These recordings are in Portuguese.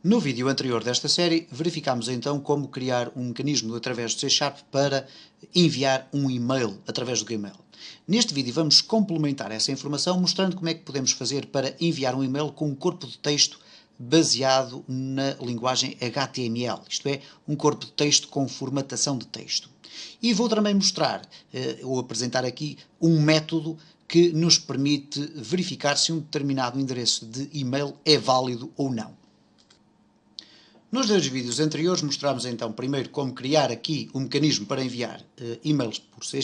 No vídeo anterior desta série, verificámos então como criar um mecanismo através do C# para enviar um e-mail através do Gmail. Neste vídeo vamos complementar essa informação mostrando como é que podemos fazer para enviar um e-mail com um corpo de texto baseado na linguagem HTML, isto é, um corpo de texto com formatação de texto. E vou também mostrar, ou apresentar aqui, um método que nos permite verificar se um determinado endereço de e-mail é válido ou não. Nos dois vídeos anteriores mostramos então primeiro como criar aqui um mecanismo para enviar e-mails por C#.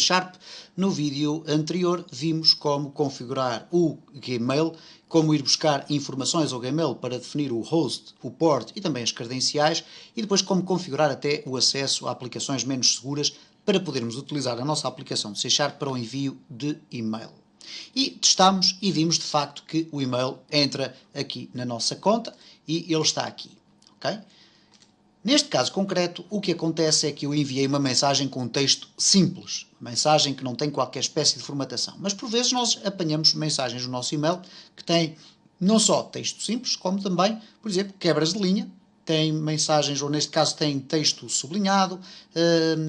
No vídeo anterior vimos como configurar o Gmail, como ir buscar informações ao Gmail para definir o host, o port e também as credenciais e depois como configurar até o acesso a aplicações menos seguras para podermos utilizar a nossa aplicação de C# para o envio de e-mail. E testámos e vimos de facto que o e-mail entra aqui na nossa conta e ele está aqui. Okay? Neste caso concreto, o que acontece é que eu enviei uma mensagem com um texto simples, uma mensagem que não tem qualquer espécie de formatação. Mas por vezes nós apanhamos mensagens no nosso e-mail que têm não só texto simples, como também, por exemplo, quebras de linha, tem mensagens, ou neste caso tem texto sublinhado,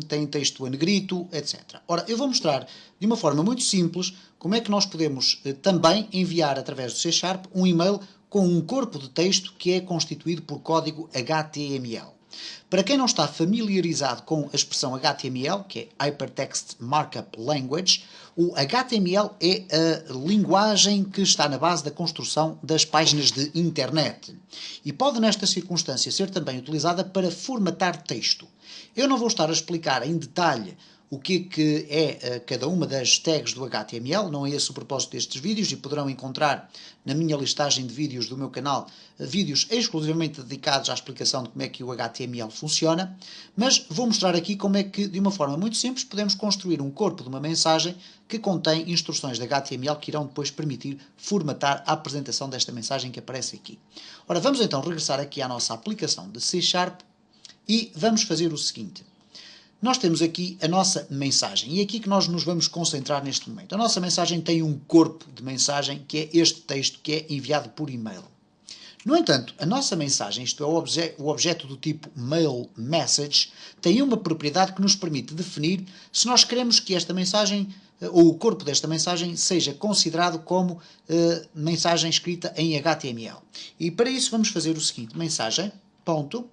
tem texto a negrito, etc. Ora, eu vou mostrar de uma forma muito simples como é que nós podemos também enviar através do C# um e-mail com um corpo de texto que é constituído por código HTML. Para quem não está familiarizado com a expressão HTML, que é Hypertext Markup Language, o HTML é a linguagem que está na base da construção das páginas de internet e pode, nesta circunstância, ser também utilizada para formatar texto. Eu não vou estar a explicar em detalhe o que é cada uma das tags do HTML, não é esse o propósito destes vídeos e poderão encontrar na minha listagem de vídeos do meu canal vídeos exclusivamente dedicados à explicação de como é que o HTML funciona, mas vou mostrar aqui como é que, de uma forma muito simples, podemos construir um corpo de uma mensagem que contém instruções de HTML que irão depois permitir formatar a apresentação desta mensagem que aparece aqui. Ora, vamos então regressar aqui à nossa aplicação de C# e vamos fazer o seguinte. Nós temos aqui a nossa mensagem e é aqui que nós nos vamos concentrar neste momento. A nossa mensagem tem um corpo de mensagem que é este texto que é enviado por e-mail. No entanto, a nossa mensagem, isto é, o objeto do tipo mail message, tem uma propriedade que nos permite definir se nós queremos que esta mensagem, ou o corpo desta mensagem, seja considerado como mensagem escrita em HTML. E para isso vamos fazer o seguinte, mensagem, ponto,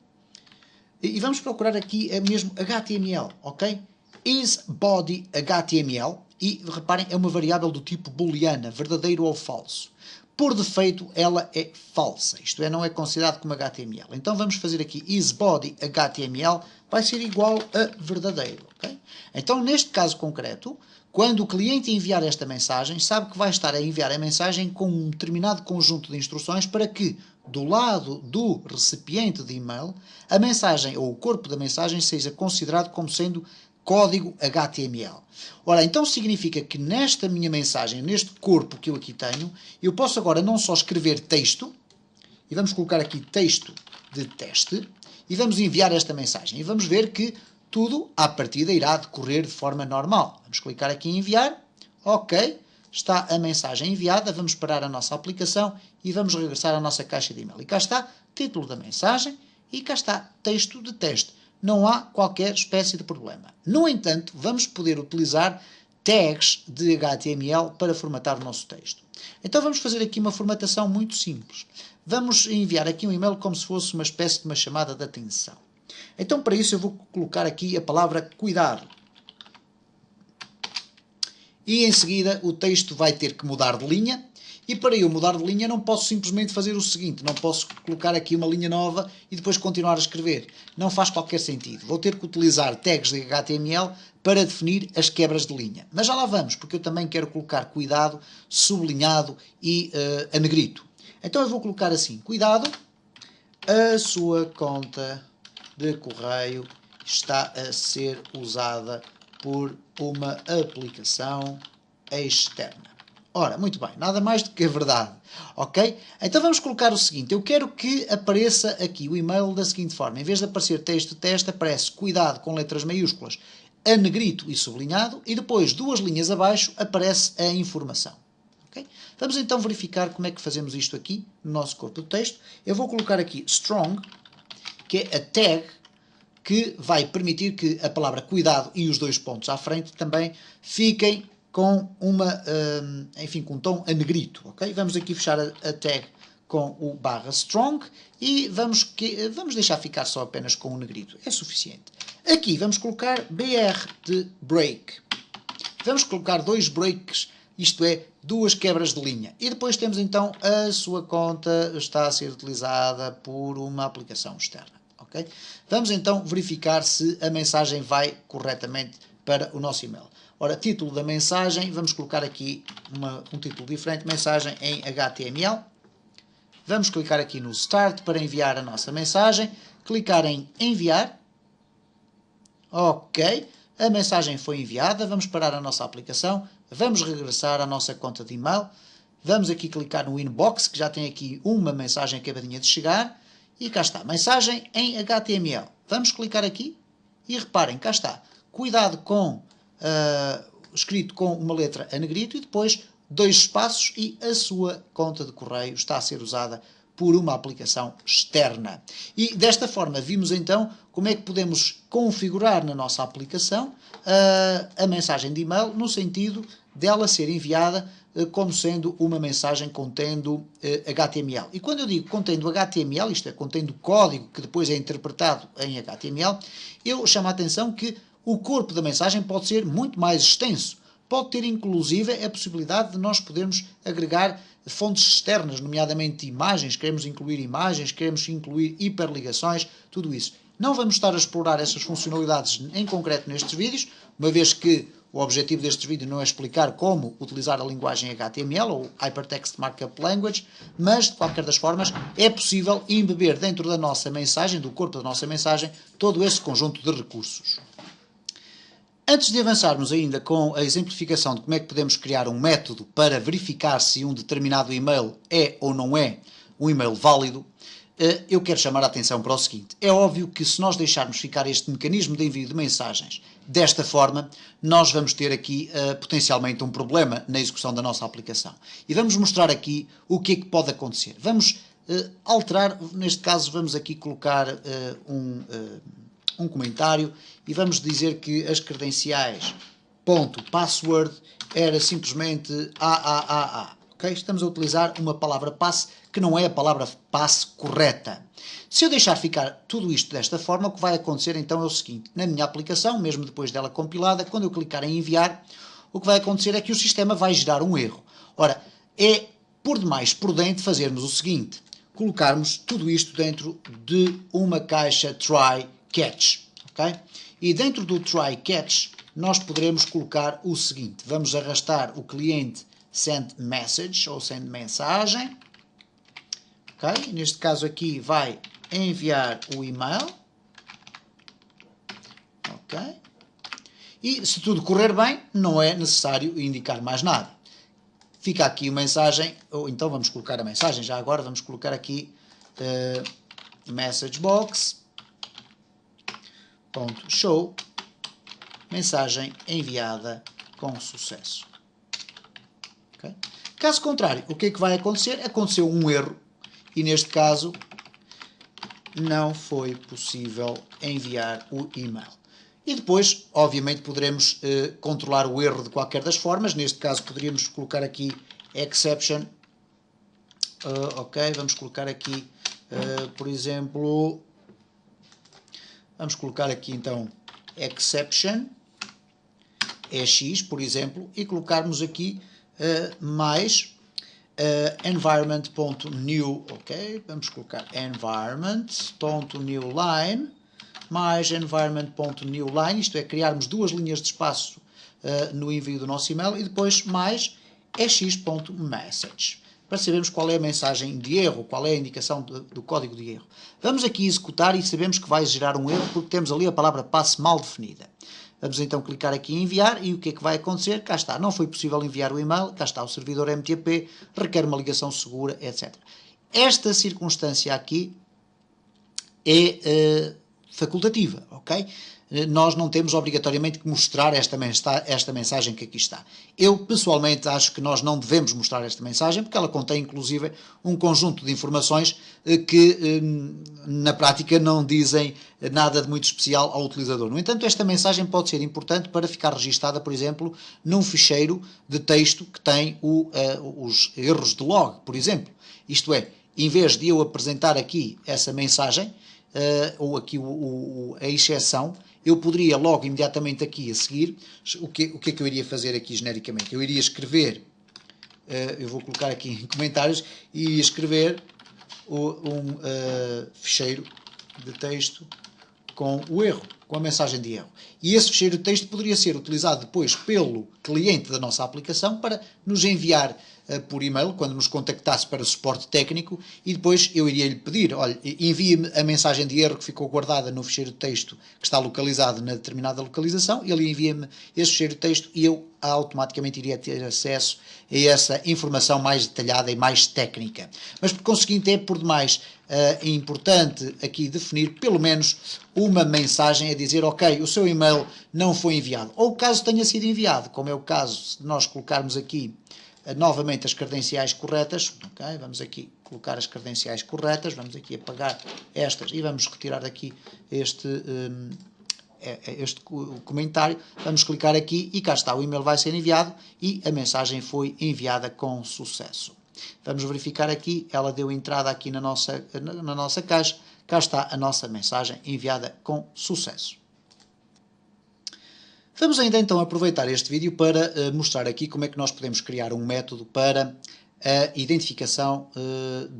e vamos procurar aqui mesmo HTML, ok? isBodyHTML, e reparem, é uma variável do tipo booleana, verdadeiro ou falso. Por defeito, ela é falsa, isto é, não é considerado como HTML. Então vamos fazer aqui isBodyHTML, vai ser igual a verdadeiro, ok? Então, neste caso concreto, quando o cliente enviar esta mensagem, sabe que vai estar a enviar a mensagem com um determinado conjunto de instruções para que, do lado do recipiente de e-mail, a mensagem ou o corpo da mensagem seja considerado como sendo código HTML. Ora, então significa que nesta minha mensagem, neste corpo que eu aqui tenho, eu posso agora não só escrever texto, e vamos colocar aqui texto de teste, e vamos enviar esta mensagem. E vamos ver que tudo, à partida, irá decorrer de forma normal. Vamos clicar aqui em enviar, ok, está a mensagem enviada, vamos parar a nossa aplicação e vamos regressar à nossa caixa de e-mail. E cá está, título da mensagem, e cá está, texto de teste. Não há qualquer espécie de problema. No entanto, vamos poder utilizar tags de HTML para formatar o nosso texto. Então vamos fazer aqui uma formatação muito simples. Vamos enviar aqui um e-mail como se fosse uma espécie de uma chamada de atenção. Então para isso eu vou colocar aqui a palavra cuidado. E em seguida o texto vai ter que mudar de linha. E para eu mudar de linha não posso simplesmente fazer o seguinte, não posso colocar aqui uma linha nova e depois continuar a escrever. Não faz qualquer sentido. Vou ter que utilizar tags de HTML para definir as quebras de linha. Mas já lá vamos, porque eu também quero colocar cuidado, sublinhado e a negrito. Então eu vou colocar assim, cuidado, a sua conta de correio está a ser usada por uma aplicação externa. Ora, muito bem, nada mais do que a verdade, ok? Então vamos colocar o seguinte, eu quero que apareça aqui o e-mail da seguinte forma, em vez de aparecer texto de teste, aparece cuidado com letras maiúsculas, a negrito e sublinhado, e depois, duas linhas abaixo, aparece a informação, Okay? Vamos então verificar como é que fazemos isto aqui no nosso corpo de texto. Eu vou colocar aqui strong, que é a tag que vai permitir que a palavra cuidado e os dois pontos à frente também fiquem com com um tom a negrito. Okay? Vamos aqui fechar a tag com o /strong e vamos deixar ficar só apenas com o negrito. É suficiente. Aqui vamos colocar BR de break. Vamos colocar 2 breaks, isto é, 2 quebras de linha. E depois temos então a sua conta está a ser utilizada por uma aplicação externa. Okay? Vamos então verificar se a mensagem vai corretamente para o nosso e-mail. Ora, título da mensagem, vamos colocar aqui um título diferente, mensagem em HTML. Vamos clicar aqui no Start para enviar a nossa mensagem, clicar em Enviar. Ok, a mensagem foi enviada, vamos parar a nossa aplicação, vamos regressar à nossa conta de e-mail, vamos aqui clicar no Inbox, que já tem aqui uma mensagem acabadinha de chegar, e cá está, mensagem em HTML. Vamos clicar aqui e reparem, cá está, cuidado com, escrito com uma letra a negrito e depois 2 espaços e a sua conta de correio está a ser usada por uma aplicação externa. E desta forma vimos então como é que podemos configurar na nossa aplicação a mensagem de e-mail no sentido dela ser enviada como sendo uma mensagem contendo HTML. E quando eu digo contendo HTML, isto é, contendo código que depois é interpretado em HTML, eu chamo a atenção que o corpo da mensagem pode ser muito mais extenso. Pode ter inclusive a possibilidade de nós podermos agregar fontes externas, nomeadamente imagens, queremos incluir hiperligações, tudo isso. Não vamos estar a explorar essas funcionalidades em concreto nestes vídeos, uma vez que o objetivo destes vídeos não é explicar como utilizar a linguagem HTML ou Hypertext Markup Language, mas, de qualquer das formas, é possível embeber dentro da nossa mensagem, do corpo da nossa mensagem, todo esse conjunto de recursos. Antes de avançarmos ainda com a exemplificação de como é que podemos criar um método para verificar se um determinado e-mail é ou não é um e-mail válido, eu quero chamar a atenção para o seguinte. É óbvio que se nós deixarmos ficar este mecanismo de envio de mensagens desta forma, nós vamos ter aqui potencialmente um problema na execução da nossa aplicação. E vamos mostrar aqui o que é que pode acontecer. Vamos alterar, neste caso vamos aqui colocar um comentário e vamos dizer que as credenciais .password era simplesmente AAAA. Okay? Estamos a utilizar uma palavra passe que não é a palavra passe correta. Se eu deixar ficar tudo isto desta forma, o que vai acontecer então é o seguinte. Na minha aplicação, mesmo depois dela compilada, quando eu clicar em enviar, o que vai acontecer é que o sistema vai gerar um erro. Ora, é por demais prudente fazermos o seguinte. Colocarmos tudo isto dentro de uma caixa try catch. Okay? E dentro do try catch, nós poderemos colocar o seguinte. Vamos arrastar o cliente send message ou send mensagem. Okay? Neste caso aqui vai enviar o e-mail. Okay? E se tudo correr bem, não é necessário indicar mais nada. Fica aqui a mensagem, ou então vamos colocar a mensagem, já agora vamos colocar aqui message box .show mensagem enviada com sucesso. Okay? Caso contrário, o que é que vai acontecer? Aconteceu um erro e neste caso não foi possível enviar o e-mail. E depois, obviamente, poderemos controlar o erro de qualquer das formas. Neste caso, poderíamos colocar aqui exception. Ok, vamos colocar aqui, por exemplo, vamos colocar aqui então exception EX, por exemplo, e colocarmos aqui mais environment.new, ok? Vamos colocar environment.newline mais environment.newline, isto é, criarmos 2 linhas de espaço no envio do nosso e-mail e depois mais ex.message, para sabermos qual é a mensagem de erro, qual é a indicação do código de erro. Vamos aqui executar e sabemos que vai gerar um erro porque temos ali a palavra passe mal definida. Vamos então clicar aqui em enviar e o que é que vai acontecer? Cá está, não foi possível enviar o e-mail, cá está o servidor MTP, requer uma ligação segura, etc. Esta circunstância aqui é facultativa, ok? Nós não temos obrigatoriamente que mostrar esta mensagem que aqui está. Eu, pessoalmente, acho que nós não devemos mostrar esta mensagem, porque ela contém, inclusive, um conjunto de informações que, na prática, não dizem nada de muito especial ao utilizador. No entanto, esta mensagem pode ser importante para ficar registada, por exemplo, num ficheiro de texto que tem os erros de log, por exemplo. Isto é, em vez de eu apresentar aqui essa mensagem, ou aqui a exceção, eu poderia logo imediatamente aqui a seguir, o que é que eu iria fazer aqui genericamente? Eu iria escrever, eu vou colocar aqui em comentários, e iria escrever um ficheiro de texto com o erro, com a mensagem de erro. E esse ficheiro de texto poderia ser utilizado depois pelo cliente da nossa aplicação para nos enviar por e-mail, quando nos contactasse para suporte técnico, e depois eu iria-lhe pedir, olha, envie-me a mensagem de erro que ficou guardada no ficheiro de texto que está localizado na determinada localização, ele envia-me esse ficheiro de texto e eu automaticamente iria ter acesso a essa informação mais detalhada e mais técnica. Mas, por conseguinte, é por demais importante aqui definir pelo menos uma mensagem a dizer, ok, o seu e-mail não foi enviado. Ou caso tenha sido enviado, como é o caso de nós colocarmos aqui novamente as credenciais corretas, ok? Vamos aqui colocar as credenciais corretas, vamos aqui apagar estas e vamos retirar aqui este comentário, vamos clicar aqui e cá está, o e-mail vai ser enviado e a mensagem foi enviada com sucesso. Vamos verificar aqui, ela deu entrada aqui na nossa caixa, cá está a nossa mensagem enviada com sucesso. Vamos ainda então aproveitar este vídeo para mostrar aqui como é que nós podemos criar um método para a identificação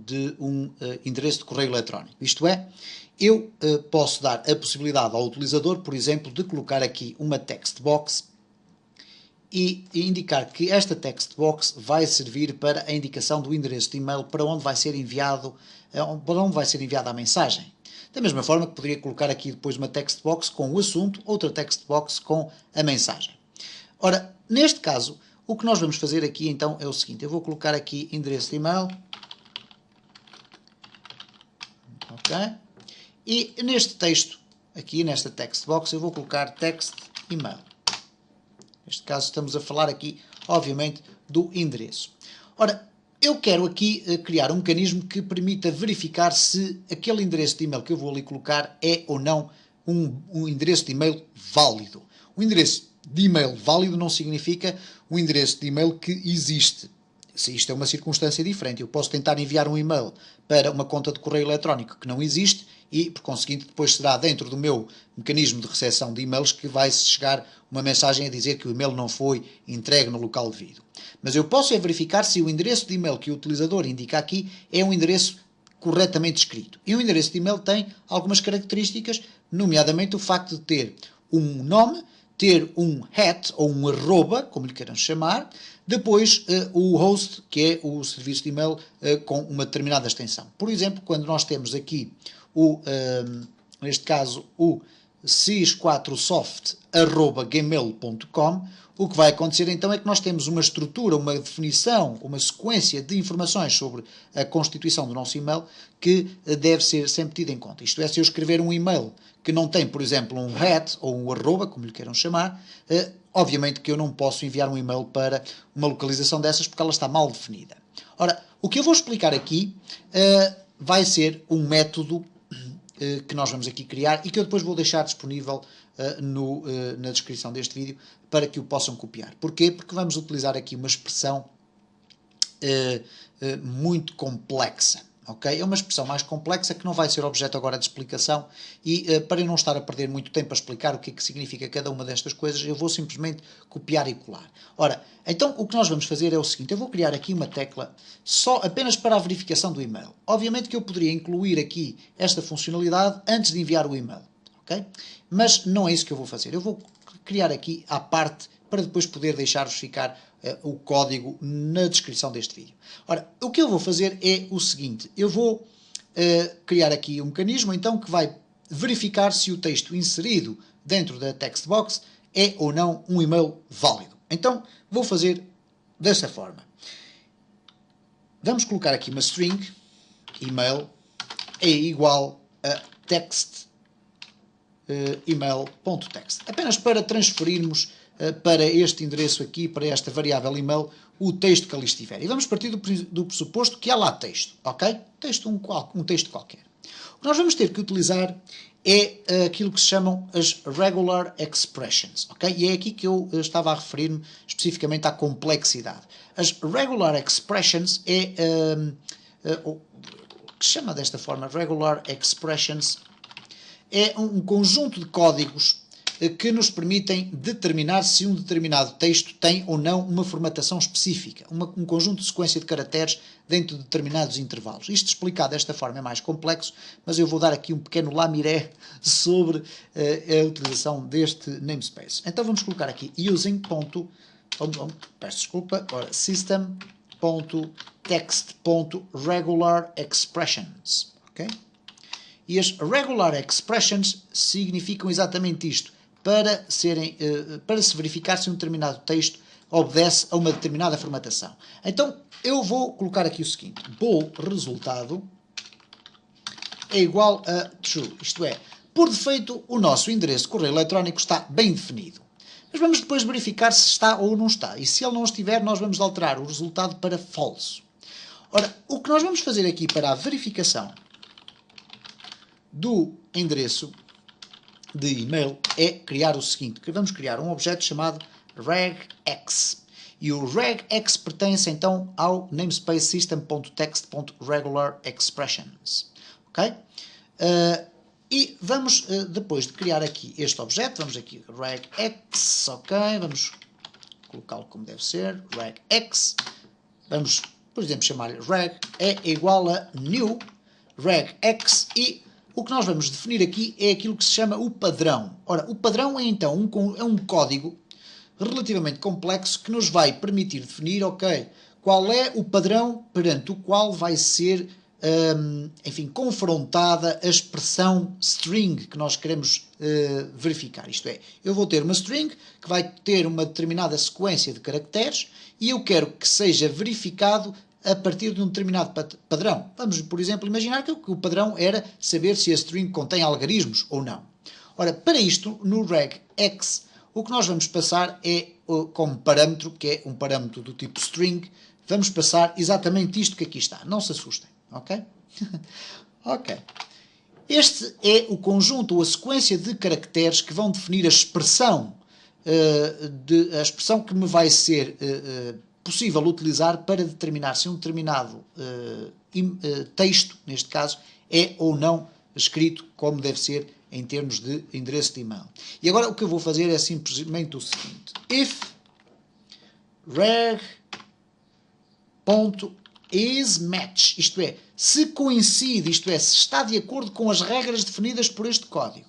de um endereço de correio eletrónico. Isto é, eu posso dar a possibilidade ao utilizador, por exemplo, de colocar aqui uma text box e indicar que esta text box vai servir para a indicação do endereço de e-mail para onde vai ser enviada a mensagem. Da mesma forma que poderia colocar aqui depois uma text box com o assunto, outra text box com a mensagem. Ora, neste caso, o que nós vamos fazer aqui então é o seguinte, eu vou colocar aqui endereço de e-mail, ok? E neste texto, aqui nesta text box, eu vou colocar text email. Neste caso estamos a falar aqui, obviamente, do endereço. Ora, eu quero aqui criar um mecanismo que permita verificar se aquele endereço de e-mail que eu vou ali colocar é ou não um endereço de e-mail válido. Um endereço de e-mail válido não significa um endereço de e-mail que existe. Se isto é uma circunstância diferente, eu posso tentar enviar um e-mail para uma conta de correio eletrónico que não existe e, por conseguinte, depois será dentro do meu mecanismo de recepção de e-mails que vai chegar uma mensagem a dizer que o e-mail não foi entregue no local devido. Mas eu posso verificar se o endereço de e-mail que o utilizador indica aqui é um endereço corretamente escrito. E o endereço de e-mail tem algumas características, nomeadamente o facto de ter um nome, ter um @ ou um arroba, como lhe queiram chamar, depois o host, que é o serviço de e-mail com uma determinada extensão. Por exemplo, quando nós temos aqui, neste caso, o cis4soft@gmail.com, o que vai acontecer então é que nós temos uma estrutura, uma definição, uma sequência de informações sobre a constituição do nosso e-mail que deve ser sempre tida em conta. Isto é, se eu escrever um e-mail que não tem, por exemplo, um @ ou um arroba, como lhe queiram chamar, obviamente que eu não posso enviar um e-mail para uma localização dessas porque ela está mal definida. Ora, o que eu vou explicar aqui vai ser um método que nós vamos aqui criar e que eu depois vou deixar disponível na descrição deste vídeo para que o possam copiar. Porquê? Porque vamos utilizar aqui uma expressão muito complexa. Okay? É uma expressão mais complexa que não vai ser objeto agora de explicação e para eu não estar a perder muito tempo a explicar o que é que significa cada uma destas coisas, eu vou simplesmente copiar e colar. Ora, então o que nós vamos fazer é o seguinte, eu vou criar aqui uma tecla apenas para a verificação do e-mail. Obviamente que eu poderia incluir aqui esta funcionalidade antes de enviar o e-mail, ok? Mas não é isso que eu vou fazer. Eu vou criar aqui à parte para depois poder deixar-vos ficar o código na descrição deste vídeo. Ora, o que eu vou fazer é o seguinte, eu vou criar aqui um mecanismo então que vai verificar se o texto inserido dentro da text box é ou não um e-mail válido. Então, vou fazer desta forma. Vamos colocar aqui uma string, email, é igual a text email.text. Apenas para transferirmos para este endereço aqui, para esta variável email, o texto que ali estiver. E vamos partir do pressuposto que há lá texto, ok? Um texto qualquer. O que nós vamos ter que utilizar é aquilo que se chamam as regular expressions, ok? E é aqui que eu estava a referir-me especificamente à complexidade. As regular expressions o que se chama desta forma, regular expressions, é um conjunto de códigos que nos permitem determinar se um determinado texto tem ou não uma formatação específica, um conjunto de sequência de caracteres dentro de determinados intervalos. Isto explicado desta forma é mais complexo, mas eu vou dar aqui um pequeno lamiré sobre a utilização deste namespace. Então vamos colocar aqui system.text.regular_expressions, ok? E as regular expressions significam exatamente isto, para se verificar se um determinado texto obedece a uma determinada formatação. Então, eu vou colocar aqui o seguinte: bool resultado é igual a true, isto é, por defeito o nosso endereço de correio eletrónico está bem definido. Mas vamos depois verificar se está ou não está. E se ele não estiver, nós vamos alterar o resultado para false. Ora, o que nós vamos fazer aqui para a verificação do endereço de e-mail é criar o seguinte, que vamos criar um objeto chamado regex. E o regex pertence então ao namespace system.text.regular_expressions. Ok? E vamos, depois de criar aqui este objeto, vamos aqui regex, ok? Vamos colocá-lo como deve ser, regex. Vamos, por exemplo, chamar-lhe reg é igual a new regex e o que nós vamos definir aqui é aquilo que se chama o padrão. Ora, o padrão é então um código relativamente complexo que nos vai permitir definir, ok, qual é o padrão perante o qual vai ser, enfim, confrontada a expressão string que nós queremos verificar. Isto é, eu vou ter uma string que vai ter uma determinada sequência de caracteres e eu quero que seja verificado a partir de um determinado padrão. Vamos, por exemplo, imaginar que o padrão era saber se a string contém algarismos ou não. Ora, para isto, no regex, o que nós vamos passar é, como parâmetro, que é um parâmetro do tipo string, vamos passar exatamente isto que aqui está. Não se assustem, ok? Ok. Este é o conjunto ou a sequência de caracteres que vão definir a expressão que me vai ser possível utilizar para determinar se um determinado texto, neste caso, é ou não escrito como deve ser em termos de endereço de e-mail. E agora o que eu vou fazer é simplesmente o seguinte: if reg.isMatch, isto é, se coincide, isto é, se está de acordo com as regras definidas por este código,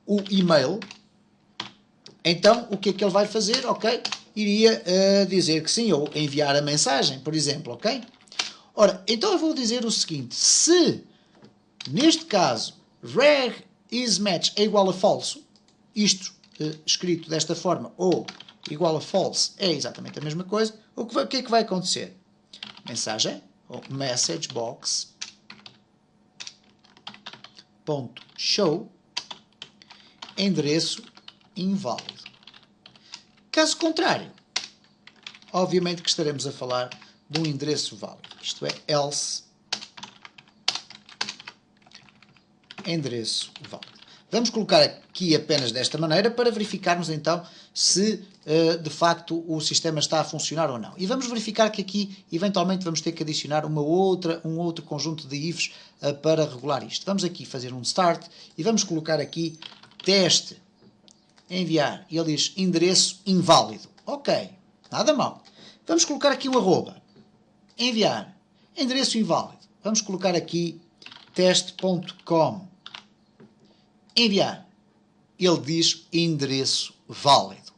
o e-mail, então o que é que ele vai fazer? Ok, iria dizer que sim, ou enviar a mensagem, por exemplo, ok? Ora, então eu vou dizer o seguinte: se, neste caso, reg.isMatch é igual a falso, isto escrito desta forma, ou igual a false é exatamente a mesma coisa, o que é que vai acontecer? Mensagem, ou message box, ponto show, endereço inválido. Caso contrário, obviamente que estaremos a falar de um endereço válido, isto é, else, endereço válido. Vamos colocar aqui apenas desta maneira para verificarmos então se de facto o sistema está a funcionar ou não. E vamos verificar que aqui eventualmente vamos ter que adicionar um outro conjunto de ifs para regular isto. Vamos aqui fazer um start e vamos colocar aqui teste, enviar, e ele diz endereço inválido. Ok, nada mal. Vamos colocar aqui o arroba, enviar, endereço inválido. Vamos colocar aqui teste.com, enviar, ele diz endereço válido.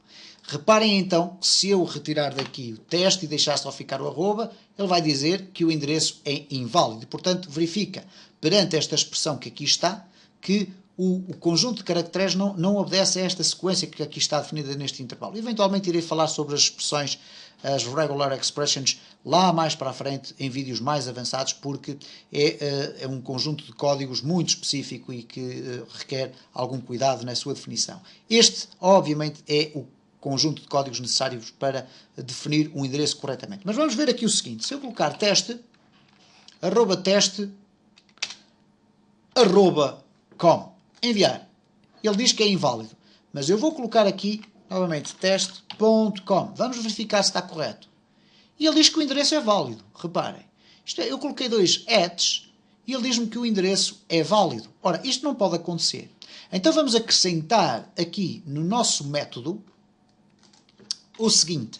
Reparem então que se eu retirar daqui o teste e deixar só ficar o arroba, ele vai dizer que o endereço é inválido. Portanto, verifica perante esta expressão que aqui está que o conjunto de caracteres não obedece a esta sequência que aqui está definida neste intervalo. Eventualmente irei falar sobre as expressões, as regular expressions, lá mais para a frente, em vídeos mais avançados, porque é um conjunto de códigos muito específico e que requer algum cuidado na sua definição. Este, obviamente, é o conjunto de códigos necessários para definir um endereço corretamente. Mas vamos ver aqui o seguinte: se eu colocar teste, @com, enviar, ele diz que é inválido, mas eu vou colocar aqui novamente teste.com, vamos verificar se está correto, e ele diz que o endereço é válido. Reparem, eu coloquei 2 e ele diz-me que o endereço é válido. Ora, isto não pode acontecer. Então vamos acrescentar aqui no nosso método o seguinte: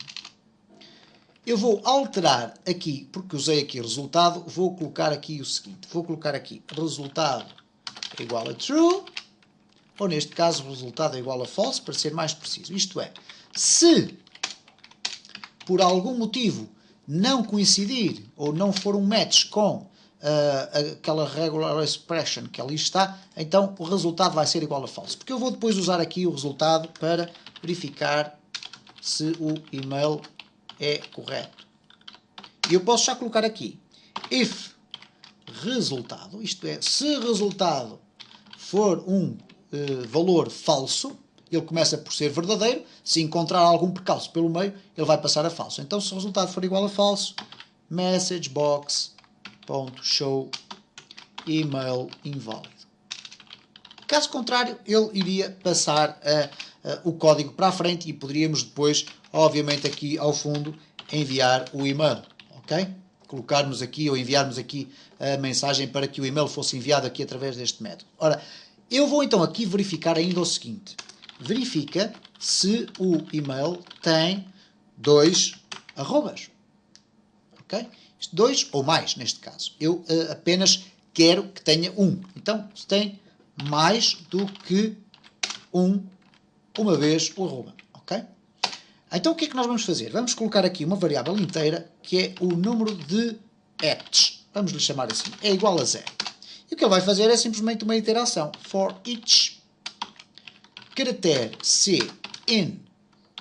eu vou alterar aqui, porque usei aqui resultado, vou colocar aqui o seguinte, vou colocar aqui resultado é igual a true, ou neste caso resultado é igual a false, para ser mais preciso. Isto é, se por algum motivo não coincidir ou não for um match com aquela regular expression que ali está, então o resultado vai ser igual a false. Porque eu vou depois usar aqui o resultado para verificar se o e-mail é correto. E eu posso já colocar aqui if resultado, isto é, se resultado for um valor falso, ele começa por ser verdadeiro. Se encontrar algum percalço pelo meio, ele vai passar a falso. Então, se o resultado for igual a falso, messagebox.show email inválido. Caso contrário, ele iria passar o código para a frente e poderíamos depois, obviamente, aqui ao fundo, enviar o e-mail. Ok? Colocarmos aqui ou enviarmos aqui a mensagem para que o e-mail fosse enviado aqui através deste método. Ora, eu vou então aqui verificar ainda o seguinte: verifica se o e-mail tem 2 arrobas. Ok? 2 ou mais, neste caso. Eu apenas quero que tenha 1. Então, se tem mais do que uma vez o arroba. Ok? Então, o que é que nós vamos fazer? Vamos colocar aqui uma variável inteira, que é o número de etch. Vamos lhe chamar assim. É igual a 0. E o que ele vai fazer é simplesmente uma iteração. For each caractere C in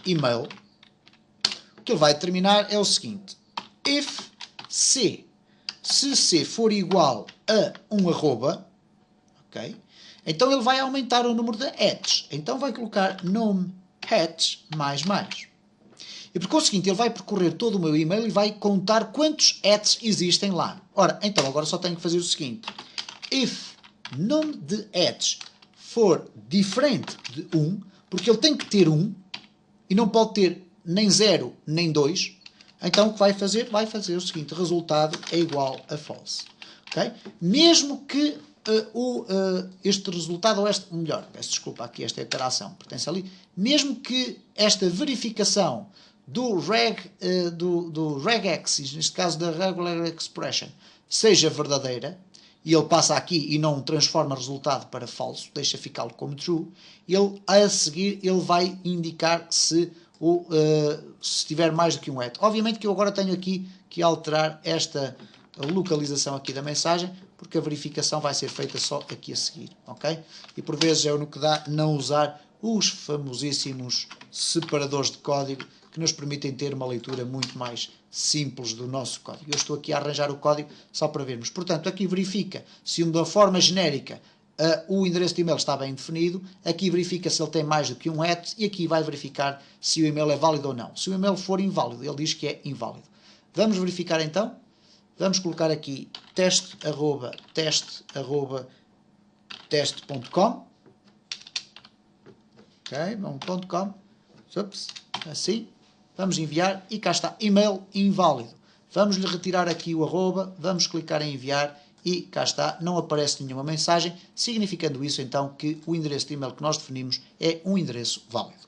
email, o que ele vai determinar é o seguinte: if C, se C for igual a um arroba, ok? Então ele vai aumentar o número de etch. Então vai colocar num etch mais. E por conseguinte, ele vai percorrer todo o meu e-mail e vai contar quantos etch existem lá. Ora, então agora só tenho que fazer o seguinte: if num de etch for diferente de 1, porque ele tem que ter 1 e não pode ter nem 0 nem 2, então o que vai fazer? Vai fazer o seguinte: resultado é igual a false. Okay? Mesmo que este resultado, ou este, melhor, peço desculpa, aqui esta iteração pertence ali, mesmo que esta verificação do regex, neste caso da regular expression, seja verdadeira, e ele passa aqui e não transforma resultado para falso, deixa ficá-lo como true, ele a seguir ele vai indicar se tiver mais do que um et. Obviamente que eu agora tenho aqui que alterar esta localização aqui da mensagem, porque a verificação vai ser feita só aqui a seguir, ok? E por vezes é o que dá não usar os famosíssimos separadores de código que nos permitem ter uma leitura muito mais simples do nosso código. Eu estou aqui a arranjar o código só para vermos. Portanto, aqui verifica se de uma forma genérica o endereço de e-mail está bem definido, aqui verifica se ele tem mais do que um et e aqui vai verificar se o e-mail é válido ou não. Se o e-mail for inválido, ele diz que é inválido. Vamos verificar então. Vamos colocar aqui teste.com. Ok, .com. Ups, assim. Vamos enviar e cá está, e-mail inválido. Vamos lhe retirar aqui o arroba, vamos clicar em enviar e cá está, não aparece nenhuma mensagem, significando isso então que o endereço de e-mail que nós definimos é um endereço válido.